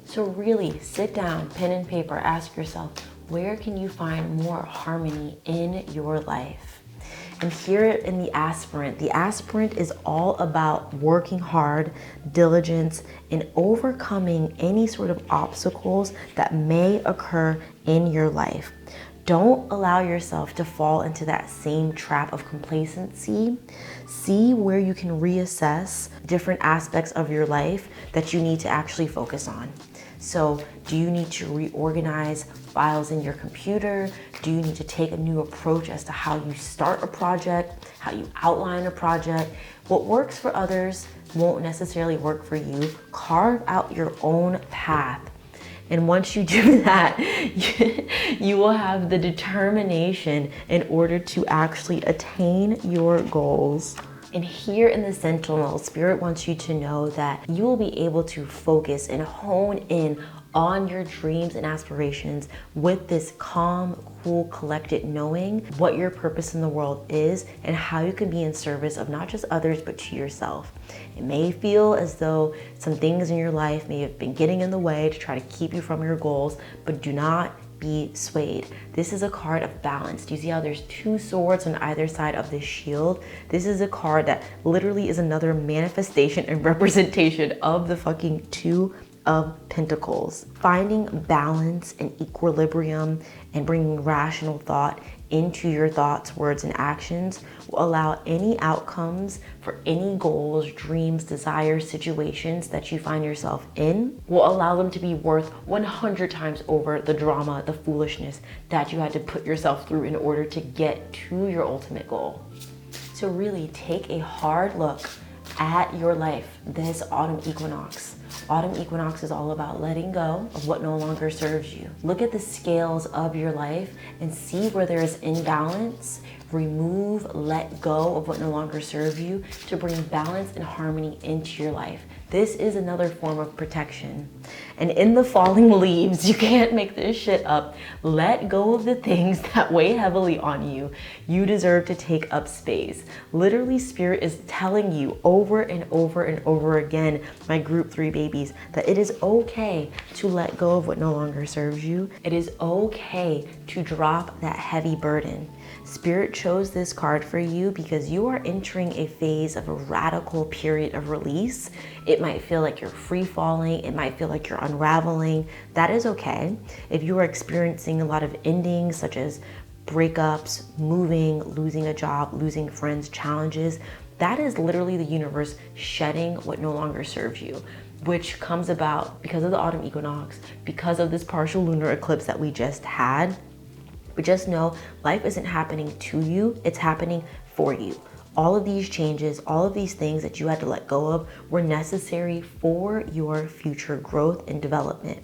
So really sit down, pen and paper, ask yourself, where can you find more harmony in your life? And here in the aspirant is all about working hard, diligence, and overcoming any sort of obstacles that may occur in your life. Don't allow yourself to fall into that same trap of complacency. See where you can reassess different aspects of your life that you need to actually focus on. So do you need to reorganize files in your computer? Do you need to take a new approach as to how you start a project, how you outline a project? What works for others won't necessarily work for you. Carve out your own path. And once you do that, you will have the determination in order to actually attain your goals. And here in the Sentinel, Spirit wants you to know that you will be able to focus and hone in on your dreams and aspirations with this calm, cool, collected knowing what your purpose in the world is and how you can be in service of not just others, but to yourself. It may feel as though some things in your life may have been getting in the way to try to keep you from your goals, but do not be swayed. This is a card of balance. Do you see how there's two swords on either side of this shield? This is a card that literally is another manifestation and representation of the fucking Two of Pentacles. Finding balance and equilibrium and bringing rational thought into your thoughts, words, and actions will allow any outcomes for any goals, dreams, desires, situations that you find yourself in, will allow them to be worth 100 times over the drama, the foolishness that you had to put yourself through in order to get to your ultimate goal. So really take a hard look at your life this autumn equinox. Autumn equinox is all about letting go of what no longer serves you. Look at the scales of your life and see where there is imbalance. Remove, let go of what no longer serves you to bring balance and harmony into your life. This is another form of protection. And in the falling leaves, you can't make this shit up. Let go of the things that weigh heavily on you. You deserve to take up space. Literally, Spirit is telling you over and over and over again, my group 3 babies, that it is okay to let go of what no longer serves you. It is okay to drop that heavy burden. Spirit chose this card for you because you are entering a phase of a radical period of release. It might feel like you're free falling. It might feel like you're unraveling. That is okay. If you are experiencing a lot of endings such as breakups, moving, losing a job, losing friends, challenges, that is literally the universe shedding what no longer serves you, which comes about because of the autumn equinox, because of this partial lunar eclipse that we just had. But just know life isn't happening to you, it's happening for you. All of these changes, all of these things that you had to let go of were necessary for your future growth and development.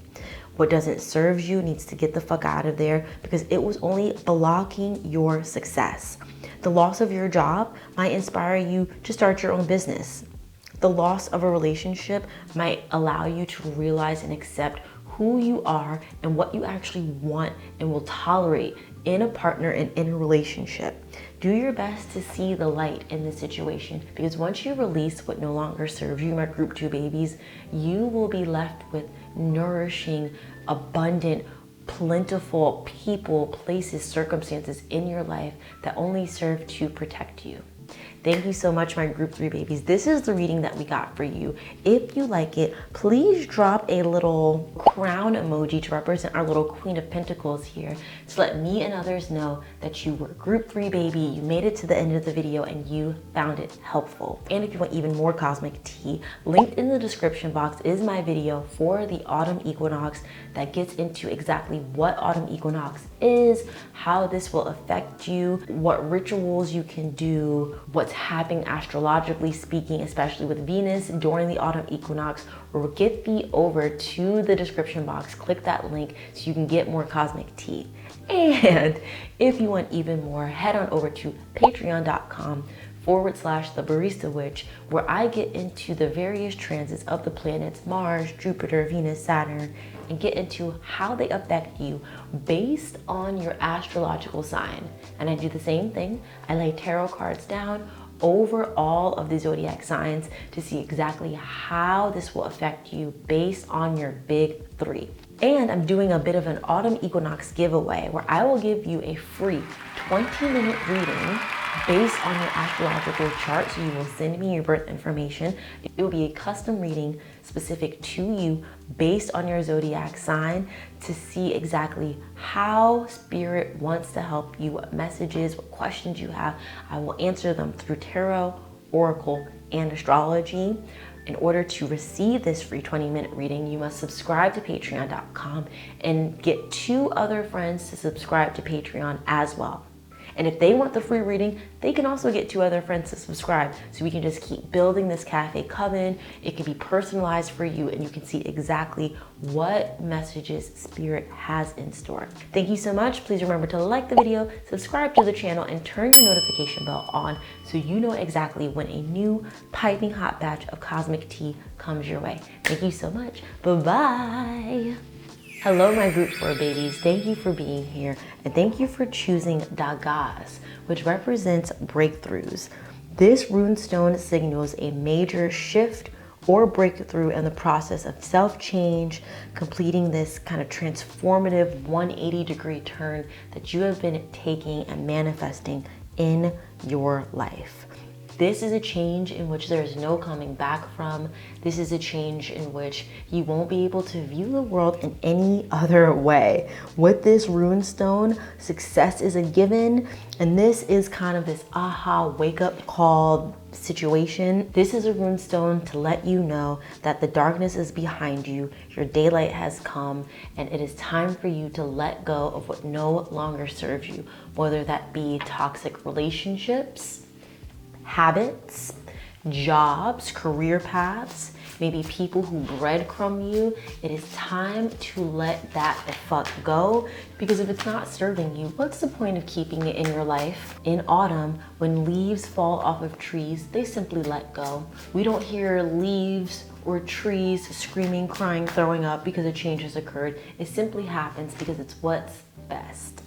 What doesn't serve you needs to get the fuck out of there because it was only blocking your success. The loss of your job might inspire you to start your own business. The loss of a relationship might allow you to realize and accept who you are and what you actually want and will tolerate in a partner and in a relationship. Do your best to see the light in this situation because once you release what no longer serves you, my group 2 babies, you will be left with nourishing, abundant, plentiful people, places, circumstances in your life that only serve to protect you. Thank you so much, my group 3 babies. This is the reading that we got for you. If you like it, please drop a little crown emoji to represent our little Queen of Pentacles here to let me and others know that you were group 3 baby, you made it to the end of the video and you found it helpful. And if you want even more cosmic tea, linked in the description box is my video for the autumn equinox that gets into exactly what autumn equinox is, how this will affect you, what rituals you can do, what's happening astrologically speaking, especially with Venus during the autumn equinox. Or get thee over to the description box, click that link so you can get more cosmic tea. And if you want even more, head on over to patreon.com/The Barista Witch, where I get into the various transits of the planets Mars, Jupiter, Venus, Saturn, and get into how they affect you based on your astrological sign. And I do the same thing. I lay tarot cards down over all of the zodiac signs to see exactly how this will affect you based on your big 3. And I'm doing a bit of an autumn equinox giveaway where I will give you a free 20-minute reading based on your astrological chart. So you will send me your birth information. It will be a custom reading specific to you based on your zodiac sign to see exactly how Spirit wants to help you, what messages, what questions you have. I will answer them through tarot, oracle, and astrology. In order to receive this free 20-minute reading, you must subscribe to patreon.com and get 2 other friends to subscribe to Patreon as well. And if they want the free reading, they can also get 2 other friends to subscribe. So we can just keep building this cafe coven. It can be personalized for you and you can see exactly what messages Spirit has in store. Thank you so much. Please remember to like the video, subscribe to the channel, and turn your notification bell on so you know exactly when a new piping hot batch of cosmic tea comes your way. Thank you so much. Bye-bye. Hello, my group 4 babies. Thank you for being here, and thank you for choosing Dagas, which represents breakthroughs. This runestone signals a major shift or breakthrough in the process of self-change, completing this kind of transformative 180-degree turn that you have been taking and manifesting in your life. This is a change in which there is no coming back from. This is a change in which you won't be able to view the world in any other way. With this runestone, success is a given, and this is kind of this aha wake-up call situation. This is a runestone to let you know that the darkness is behind you, your daylight has come, and it is time for you to let go of what no longer serves you, whether that be toxic relationships, habits, jobs, career paths, maybe people who breadcrumb you. It is time to let that the fuck go, because if it's not serving you, what's the point of keeping it in your life? In autumn, when leaves fall off of trees, they simply let go. We don't hear leaves or trees screaming, crying, throwing up because a change has occurred. It simply happens because it's what's best.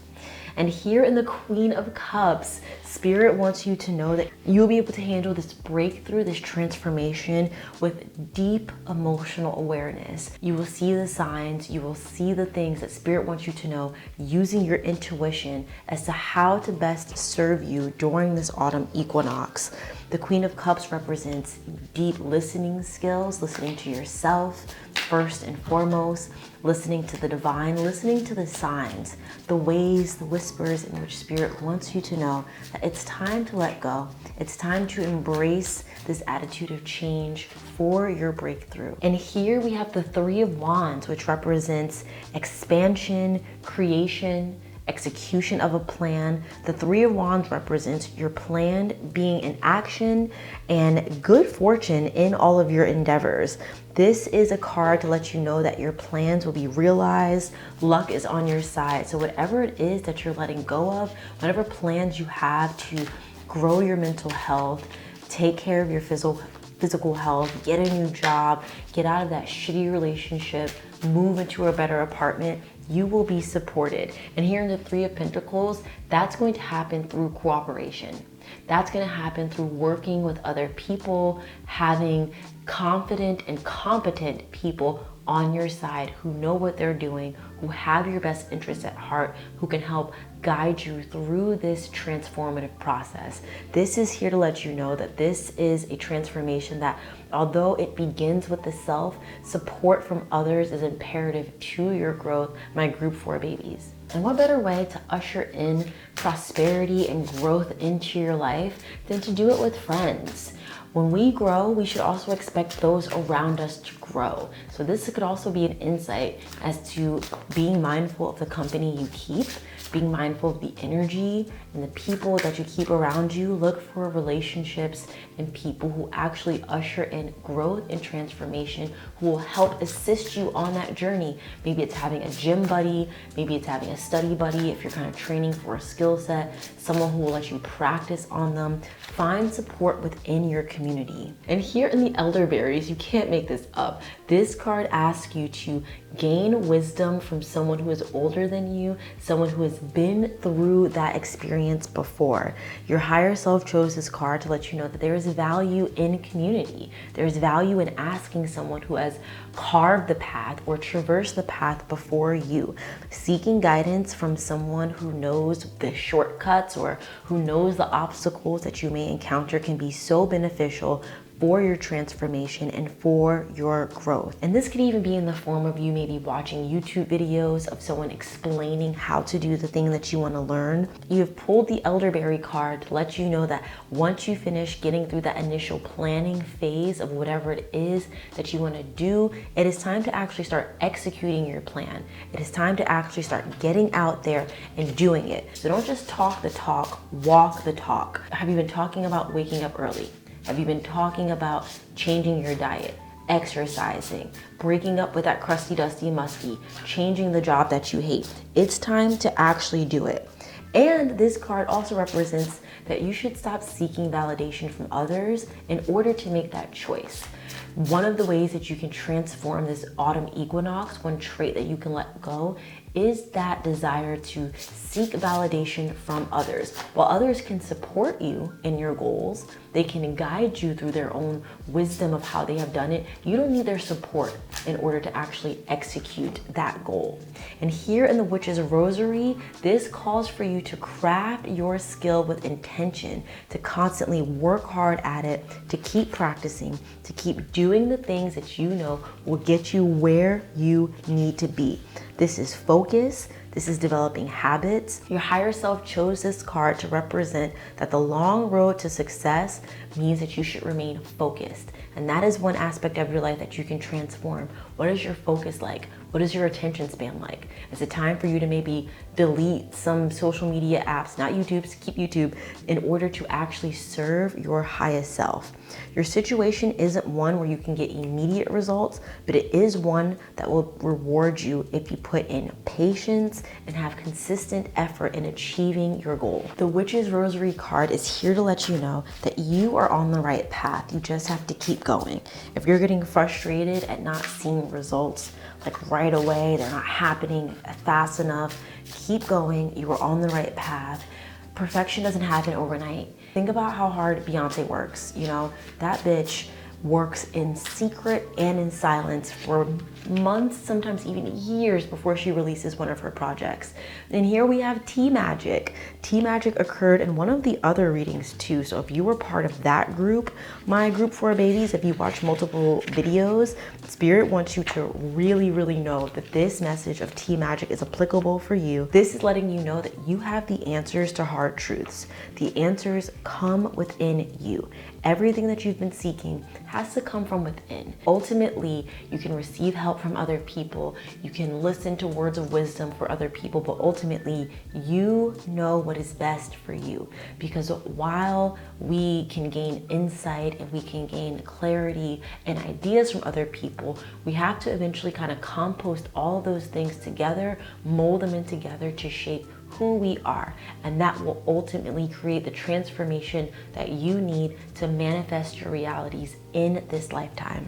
And here in the Queen of Cups, Spirit wants you to know that you'll be able to handle this breakthrough, this transformation with deep emotional awareness. You will see the signs, you will see the things that Spirit wants you to know using your intuition as to how to best serve you during this autumn equinox. The Queen of Cups represents deep listening skills, listening to yourself first and foremost, listening to the divine, listening to the signs, the ways, the whispers in which Spirit wants you to know that it's time to let go. It's time to embrace this attitude of change for your breakthrough. And here we have the 3 of Wands, which represents expansion, creation, execution of a plan. The 3 of Wands represents your plan being in action and good fortune in all of your endeavors. This is a card to let you know that your plans will be realized. Luck is on your side. So whatever it is that you're letting go of, whatever plans you have to grow your mental health, take care of your physical health, get a new job, get out of that shitty relationship, move into a better apartment, you will be supported. And here in the 3 of Pentacles, that's going to happen through cooperation. That's going to happen through working with other people, having confident and competent people on your side who know what they're doing, who have your best interests at heart, who can help guide you through this transformative process. This is here to let you know that this is a transformation that, although it begins with the self, support from others is imperative to your growth, my group 4 babies. And what better way to usher in prosperity and growth into your life than to do it with friends? When we grow, we should also expect those around us to grow. So this could also be an insight as to being mindful of the company you keep, being mindful of the energy and the people that you keep around you. Look for relationships and people who actually usher in growth and transformation, who will help assist you on that journey. Maybe it's having a gym buddy, maybe it's having a study buddy if you're kind of training for a skill set, someone who will let you practice on them. Find support within your community. And here in the elderberries, you can't make this up. This card asks you to gain wisdom from someone who is older than you, someone who has been through that experience before. Your higher self chose this card to let you know that there is value in community. There's value in asking someone who has carved the path or traversed the path before you. Seeking guidance from someone who knows the shortcuts or who knows the obstacles that you may encounter can be so beneficial for your transformation and for your growth. And this could even be in the form of you maybe watching YouTube videos of someone explaining how to do the thing that you want to learn. You have pulled the elderberry card to let you know that once you finish getting through that initial planning phase of whatever it is that you want to do, it is time to actually start executing your plan. It is time to actually start getting out there and doing it. So don't just talk the talk, walk the talk. Have you been talking about waking up early? Have you been talking about changing your diet, exercising, breaking up with that crusty, dusty, musty, changing the job that you hate? It's time to actually do it. And this card also represents that you should stop seeking validation from others in order to make that choice. One of the ways that you can transform this autumn equinox, one trait that you can let go, is that desire to seek validation from others. While others can support you in your goals, they can guide you through their own wisdom of how they have done it, you don't need their support in order to actually execute that goal. And here in the Witch's Rosary, this calls for you to craft your skill with intention, to constantly work hard at it, to keep practicing, to keep doing the things that you know will get you where you need to be. This is focus. This is developing habits. Your higher self chose this card to represent that the long road to success means that you should remain focused. And that is one aspect of your life that you can transform. What is your focus like? What is your attention span like? Is it time for you to maybe delete some social media apps, not YouTube, keep YouTube, in order to actually serve your highest self? Your situation isn't one where you can get immediate results, but it is one that will reward you if you put in patience and have consistent effort in achieving your goal. The Witch's Rosary card is here to let you know that you are on the right path. You just have to keep going. If you're getting frustrated at not seeing results like right away, they're not happening fast enough, keep going. You are on the right path. Perfection doesn't happen overnight. Think about how hard Beyonce works. You know, that bitch works in secret and in silence for months, sometimes even years before she releases one of her projects. And here we have Tea Magic. Tea Magic occurred in one of the other readings too. So if you were part of that group, my group for babies, if you watch multiple videos, Spirit wants you to really, really know that this message of Tea Magic is applicable for you. This is letting you know that you have the answers to hard truths. The answers come within you. Everything that you've been seeking has to come from within. Ultimately, you can receive help from other people. You can listen to words of wisdom for other people, but ultimately, you know what is best for you. Because while we can gain insight and we can gain clarity and ideas from other people, we have to eventually kind of compost all of those things together, mold them in together to shape who we are, and that will ultimately create the transformation that you need to manifest your realities in this lifetime.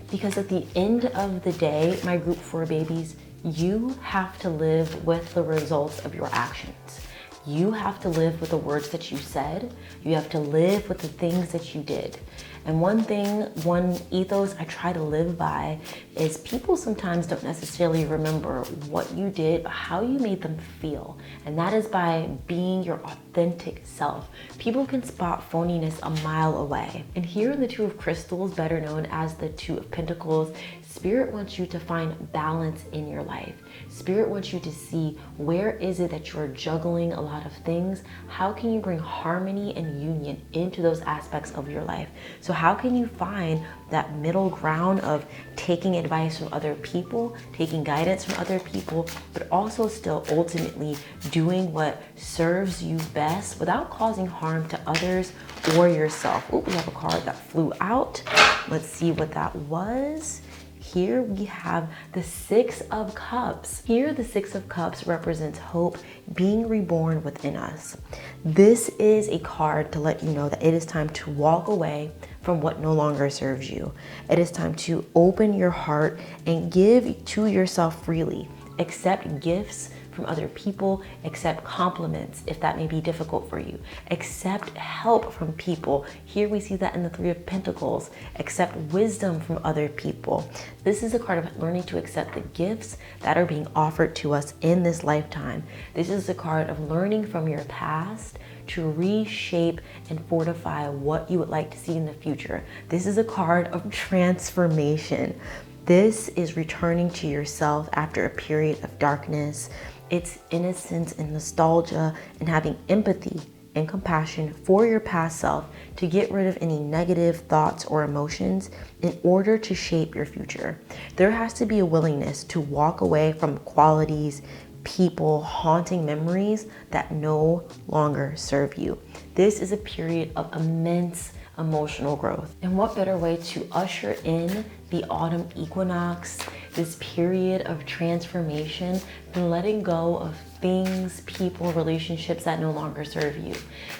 Because at the end of the day, my group for babies, you have to live with the results of your actions. You have to live with the words that you said. You have to live with the things that you did. And one ethos I try to live by is people sometimes don't necessarily remember what you did, but how you made them feel. And that is by being your authentic self. People can spot phoniness a mile away. And here in the Two of Crystals, better known as the Two of Pentacles, Spirit wants you to find balance in your life. Spirit wants you to see, where is it that you're juggling a lot of things? How can you bring harmony and union into those aspects of your life? So how can you find that middle ground of taking advice from other people, taking guidance from other people, but also still ultimately doing what serves you best without causing harm to others or yourself? Oh, we have a card that flew out. Let's see what that was. Here we have the Six of Cups. Here the Six of Cups represents hope being reborn within us. This is a card to let you know that it is time to walk away from what no longer serves you. It is time to open your heart and give to yourself freely. Accept gifts from other people. Accept compliments if that may be difficult for you. Accept help from people. Here we see that in the Three of Pentacles. Accept wisdom from other people. This is a card of learning to accept the gifts that are being offered to us in this lifetime. This is a card of learning from your past to reshape and fortify what you would like to see in the future. This is a card of transformation. This is returning to yourself after a period of darkness. It's innocence and nostalgia and having empathy and compassion for your past self to get rid of any negative thoughts or emotions in order to shape your future. There has to be a willingness to walk away from qualities, people, haunting memories that no longer serve you. This is a period of immense emotional growth. And what better way to usher in the autumn equinox, this period of transformation, than letting go of things, people, relationships that no longer serve you?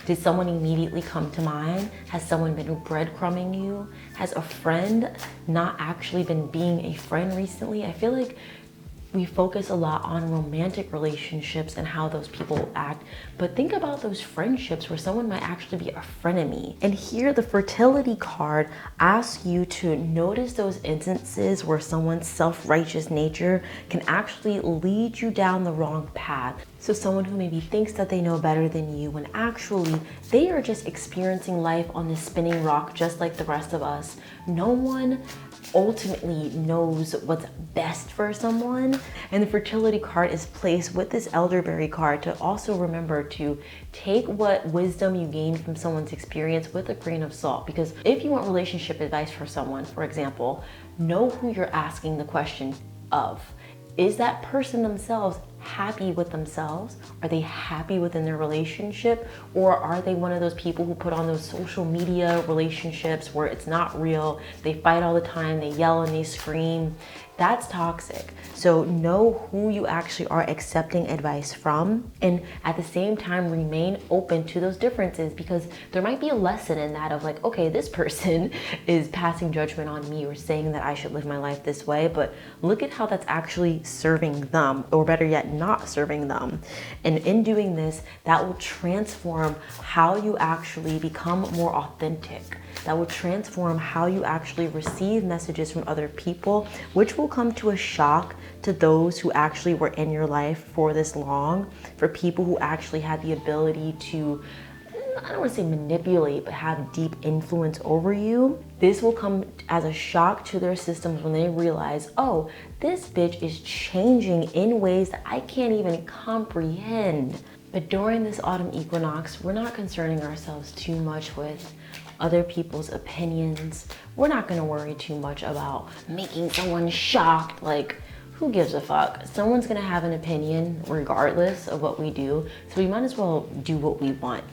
Did someone immediately come to mind? Has someone been breadcrumbing you? Has a friend not actually been being a friend recently? I feel like we focus a lot on romantic relationships and how those people act, but think about those friendships where someone might actually be a frenemy. And here the fertility card asks you to notice those instances where someone's self-righteous nature can actually lead you down the wrong path. So someone who maybe thinks that they know better than you when actually they are just experiencing life on this spinning rock just like the rest of us. No one ultimately knows what's best for someone. And the fertility card is placed with this elderberry card to also remember to take what wisdom you gain from someone's experience with a grain of salt. Because if you want relationship advice for someone, for example, know who you're asking the question of. Is that person themselves happy with themselves? Are they happy within their relationship? Or are they one of those people who put on those social media relationships where it's not real? They fight all the time, they yell and they scream. That's toxic. So know who you actually are accepting advice from, and at the same time remain open to those differences, because there might be a lesson in that of like, okay, this person is passing judgment on me or saying that I should live my life this way, but look at how that's actually serving them, or better yet, not serving them. And in doing this, that will transform how you actually become more authentic. That will transform how you actually receive messages from other people, which will come to a shock to those who actually were in your life for this long, for people who actually had the ability to, I don't want to say manipulate, but have deep influence over you. This will come as a shock to their systems when they realize, oh, this bitch is changing in ways that I can't even comprehend. But during this autumn equinox, we're not concerning ourselves too much with other people's opinions. We're not gonna worry too much about making someone shocked. Like, who gives a fuck? Someone's gonna have an opinion regardless of what we do, so we might as well do what we want.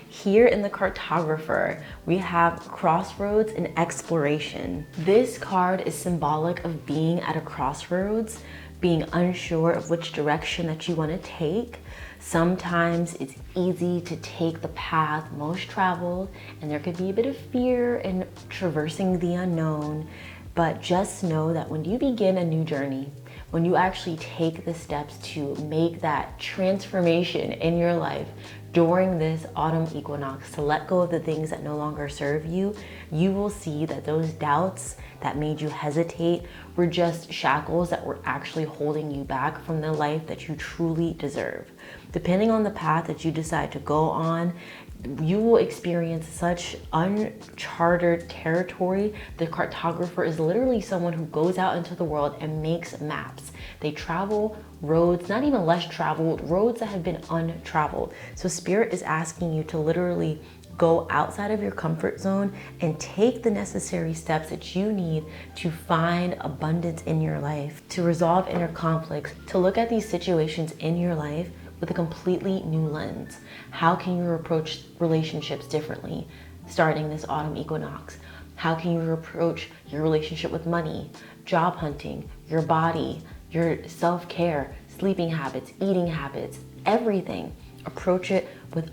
Here in the cartographer, we have crossroads and exploration. This card is symbolic of being at a crossroads, being unsure of which direction that you want to take. Sometimes it's easy to take the path most traveled, and there could be a bit of fear in traversing the unknown. But just know that when you begin a new journey, when you actually take the steps to make that transformation in your life during this autumn equinox, to let go of the things that no longer serve you, you will see that those doubts that made you hesitate were just shackles that were actually holding you back from the life that you truly deserve. Depending on the path that you decide to go on, you will experience such uncharted territory. The cartographer is literally someone who goes out into the world and makes maps. They travel roads, not even less traveled, roads that have been untraveled. So Spirit is asking you to literally go outside of your comfort zone and take the necessary steps that you need to find abundance in your life, to resolve inner conflicts, to look at these situations in your life with a completely new lens. How can you approach relationships differently starting this autumn equinox? How can you approach your relationship with money, job hunting, your body, your self-care, sleeping habits, eating habits, everything? Approach it with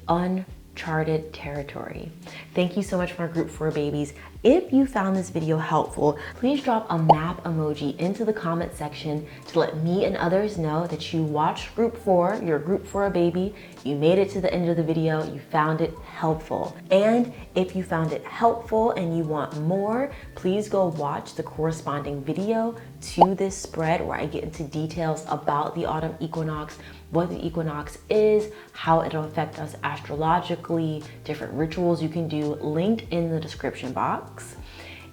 uncharted territory. Thank you so much for our group 4 babies. If you found this video helpful, please drop a map emoji into the comment section to let me and others know that you watched group 4, you're group 4 baby, you made it to the end of the video, you found it helpful. And if you found it helpful and you want more, please go watch the corresponding video to this spread where I get into details about the autumn equinox, what the equinox is, how it'll affect us astrologically, different rituals you can do, linked in the description box.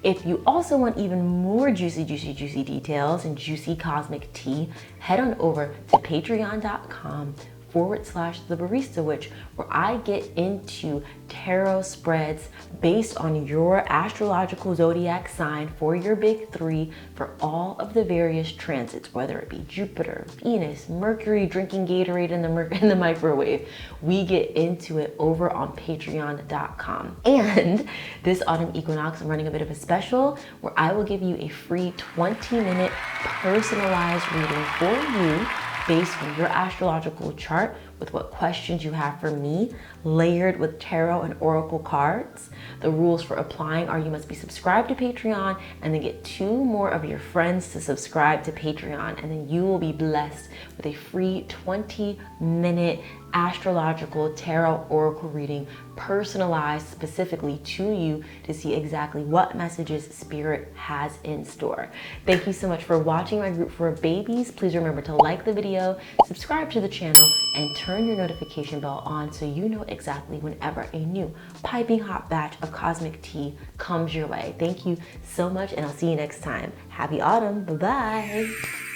If you also want even more juicy details and juicy cosmic tea, head on over to patreon.com/The Barista Witch, where I get into tarot spreads based on your astrological zodiac sign for your big 3 for all of the various transits, whether it be Jupiter, Venus, Mercury, drinking Gatorade in the microwave. We get into it over on patreon.com. And this autumn equinox, I'm running a bit of a special where I will give you a free 20-minute personalized reading for you based on your astrological chart with what questions you have for me, layered with tarot and oracle cards. The rules for applying are you must be subscribed to Patreon and then get 2 more of your friends to subscribe to Patreon, and then you will be blessed with a free 20-minute astrological tarot oracle reading personalized specifically to you to see exactly what messages Spirit has in store. Thank you so much for watching my group 4 babies. Please remember to like the video, subscribe to the channel, and turn your notification bell on so you know exactly whenever a new piping hot batch of cosmic tea comes your way. Thank you so much, and I'll see you next time. Happy autumn. Bye-bye.